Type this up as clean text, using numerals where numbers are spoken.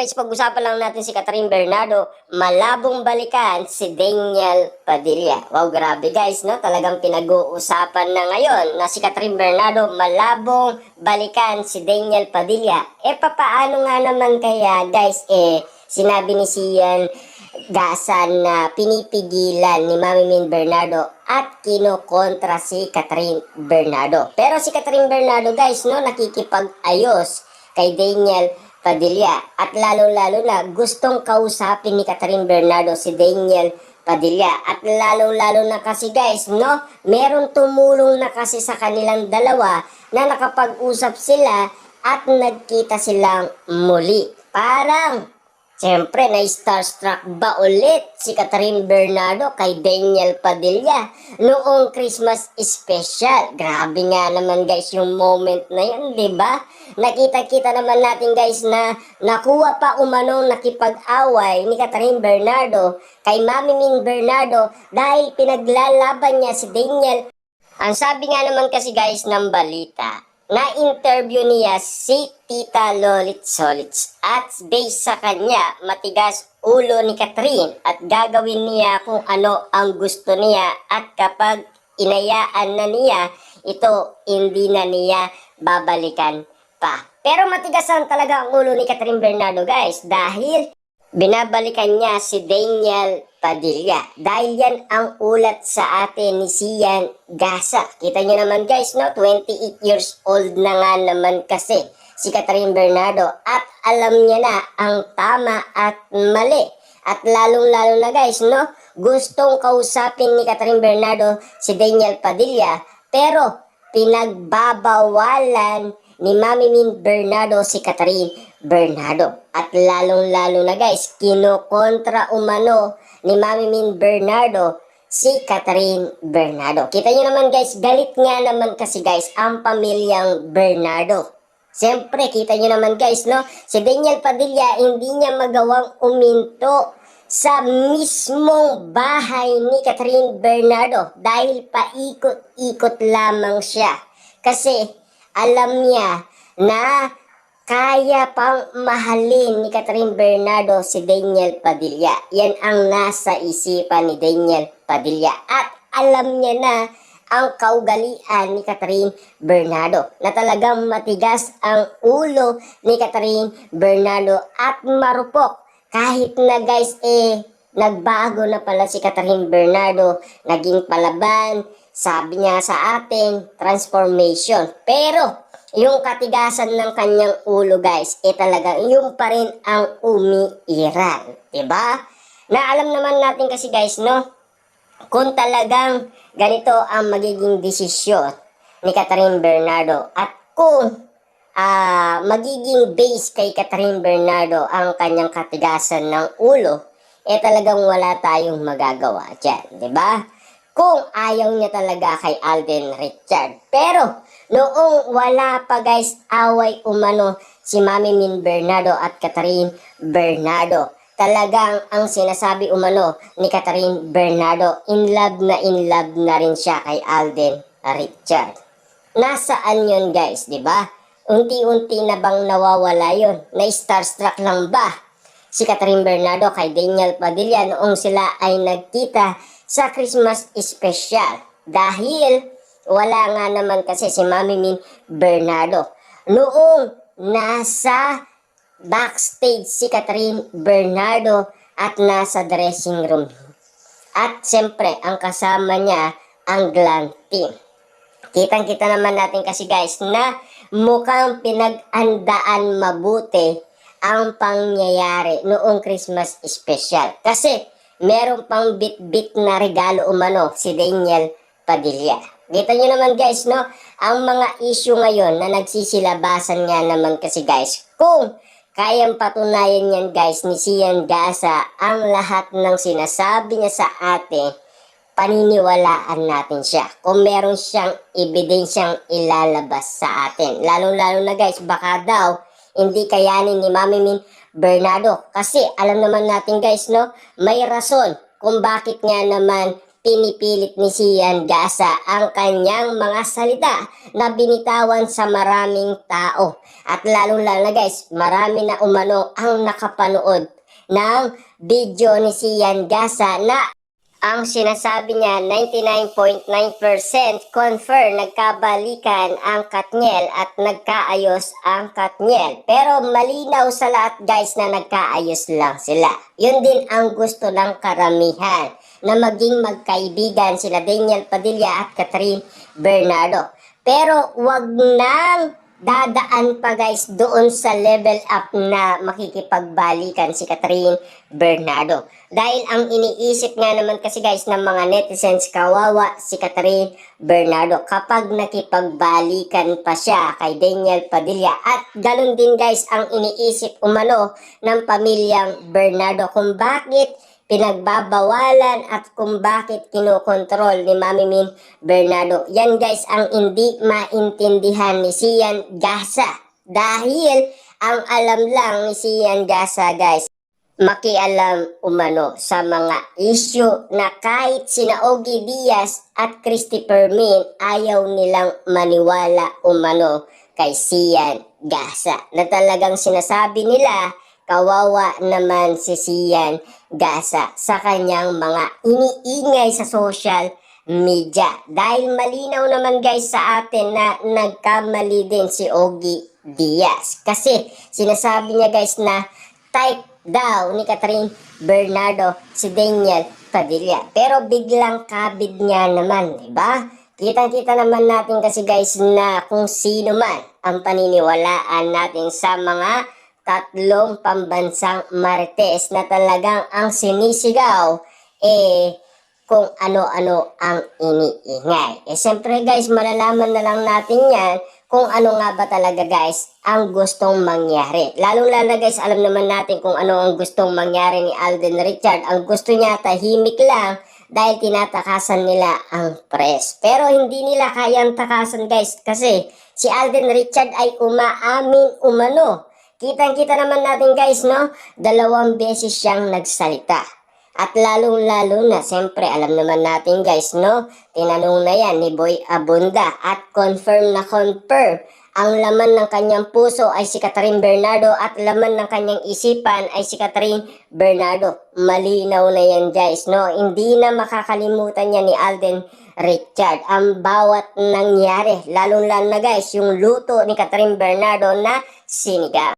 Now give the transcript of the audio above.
guys, pag-usapan lang natin si Catherine Bernardo, malabong balikan si Daniel Padilla. Wow, grabe guys, no? Talagang pinag-uusapan na ngayon na si Catherine Bernardo, malabong balikan si Daniel Padilla. Papaano nga naman kaya guys, sinabi ni Sian Gasan na pinipigilan ni Mami Min Bernardo at kinokontra si Catherine Bernardo. Pero si Catherine Bernardo guys, no, nakikipag-ayos kay Daniel Padilla at lalo-lalo na gustong kausapin ni Catherine Bernardo si Daniel Padilla at lalo-lalo na kasi guys, no, meron tumulong na kasi sa kanilang dalawa na nakapag-usap sila at nagkita silang muli. Parang siyempre, na-starstruck ba ulit si Catherine Bernardo kay Daniel Padilla noong Christmas special? Grabe nga naman guys yung moment na yun, di ba? Nakita-kita naman natin guys na nakuha pa umanong nakipag-away ni Catherine Bernardo kay Mami Min Bernardo dahil pinaglalaban niya si Daniel. Ang sabi nga naman kasi guys ng balita, na-interview niya si Tita Lolit Solits at based sa kanya, matigas ulo ni Catherine at gagawin niya kung ano ang gusto niya at kapag inayaan na niya, ito hindi na niya babalikan pa. Pero matigasan talaga ang ulo ni Catherine Bernardo guys dahil binabalikan niya si Daniel Padilla. Dahil yan ang ulat sa atin ni Sian Gasa. Kita nyo naman guys, no? 28 years old na nga naman kasi si Catherine Bernardo at alam niya na ang tama at mali. At lalong-lalo na guys, no? Gustong kausapin ni Catherine Bernardo si Daniel Padilla pero pinagbabawalan ni Mami Min Bernardo si Catherine Bernardo. At lalong-lalo na guys, kinokontra umano ni Mami Min Bernardo si Catherine Bernardo. Kita nyo naman guys, galit nga naman kasi guys ang pamilyang Bernardo. Siyempre, kita nyo naman guys, no? Si Daniel Padilla hindi niya magawang uminto sa mismong bahay ni Catherine Bernardo dahil paikot-ikot lamang siya. Kasi alam niya na kaya pang mahalin ni Catherine Bernardo si Daniel Padilla. Yan ang nasa isipan ni Daniel Padilla. At alam niya na ang kaugalian ni Catherine Bernardo na talagang matigas ang ulo ni Catherine Bernardo at marupok. Kahit na guys nagbago na pala si Catherine Bernardo, naging palaban, sabi niya sa atin, transformation. Pero yung katigasan ng kanyang ulo guys, talagang yung pa rin ang umiiral. Diba? Na alam naman natin kasi guys, no? Kung talagang ganito ang magiging desisyon ni Catherine Bernardo at kung magiging base kay Catherine Bernardo ang kanyang katigasan ng ulo, talagang wala tayong magagawa dyan. Diba? Kung ayaw niya talaga kay Alden Richard. Pero noong wala pa guys away umano si Mami Min Bernardo at Catherine Bernardo, talagang ang sinasabi umano ni Catherine Bernardo, in love na rin siya kay Alden Richard. Nasaan yun guys, di ba? Unti-unti na bang nawawala yun? Na-starstruck lang ba si Catherine Bernardo kay Daniel Padilla noong sila ay nagkita sa Christmas special? Dahil wala nga naman kasi si Mami Min Bernardo noong nasa backstage si Catherine Bernardo at nasa dressing room. At siyempre, ang kasama niya ang glam team. Kitang-kita naman natin kasi guys na mukhang pinag-andaan mabuti ang pangyayari noong Christmas special. Kasi meron pang bit-bit na regalo umano si Daniel Padilla. Kita nyo naman guys, no? Ang mga issue ngayon na nagsisilabasan nga naman kasi guys, kung kayang patunayan yan guys ni Sian Gasa ang lahat ng sinasabi niya sa atin, paniniwalaan natin siya. Kung meron siyang ebidensyang ilalabas sa atin. Lalong-lalo na guys, baka daw hindi kayanin ni Mami Min Bernardo. Kasi alam naman natin guys, no, may rason kung bakit nga naman pinipilit ni Sian Gasa ang kanyang mga salita na binitawan sa maraming tao. At lalo-lalo na guys, marami na umano ang nakapanood ng video ni Sian Gasa na ang sinasabi niya 99.9% confirm nagkabalikan ang Katniel at nagkaayos ang Katniel. Pero malinaw sa lahat guys na nagkaayos lang sila. Yun din ang gusto ng karamihan na maging magkaibigan sila Daniel Padilla at Catherine Bernardo. Pero wag nang dadaan pa guys doon sa level up na makikipagbalikan si Catherine Bernardo. Dahil ang iniisip nga naman kasi guys ng mga netizens, kawawa si Catherine Bernardo kapag nakipagbalikan pa siya kay Daniel Padilla. At ganun din guys ang iniisip umano ng pamilyang Bernardo kung bakit pinagbabawalan at kung bakit kinokontrol ni Mami Min Bernardo. Yan guys ang hindi maintindihan ni Sian Gasa. Dahil ang alam lang ni Sian Gasa guys, makialam umano sa mga issue na kahit sina Ogie Diaz at Christopher Min ayaw nilang maniwala umano kay Sian Gasa. Na talagang sinasabi nila, kawawa naman si Sian Gasa sa kanyang mga iniingay sa social media. Dahil malinaw naman guys sa atin na nagkamali din si Ogie Diaz. Kasi sinasabi niya guys na type daw ni Catherine Bernardo si Daniel Padilla. Pero biglang kabid niya naman, diba? Kitang-kita naman natin kasi guys na kung sino man ang paniniwalaan natin sa mga tatlong pambansang marites na talagang ang sinisigaw kung ano-ano ang iniingay. Siyempre guys, malalaman na lang natin yan kung ano nga ba talaga guys ang gustong mangyari. Lalong-lalo guys, alam naman natin kung ano ang gustong mangyari ni Alden Richard. Ang gusto niya tahimik lang dahil tinatakasan nila ang press. Pero hindi nila kayang takasan guys kasi si Alden Richard ay umaamin umano. Kitang-kita naman natin guys, no? 2 beses siyang nagsalita. At lalong-lalo na, siyempre, alam naman natin guys, no? Tinanong na yan ni Boy Abunda at confirm na confirm. Ang laman ng kanyang puso ay si Catherine Bernardo at laman ng kanyang isipan ay si Catherine Bernardo. Malinaw na yan guys, no? Hindi na makakalimutan niya ni Alden Richard ang bawat nangyari. Lalong-lalo na guys, yung luto ni Catherine Bernardo na sinigang.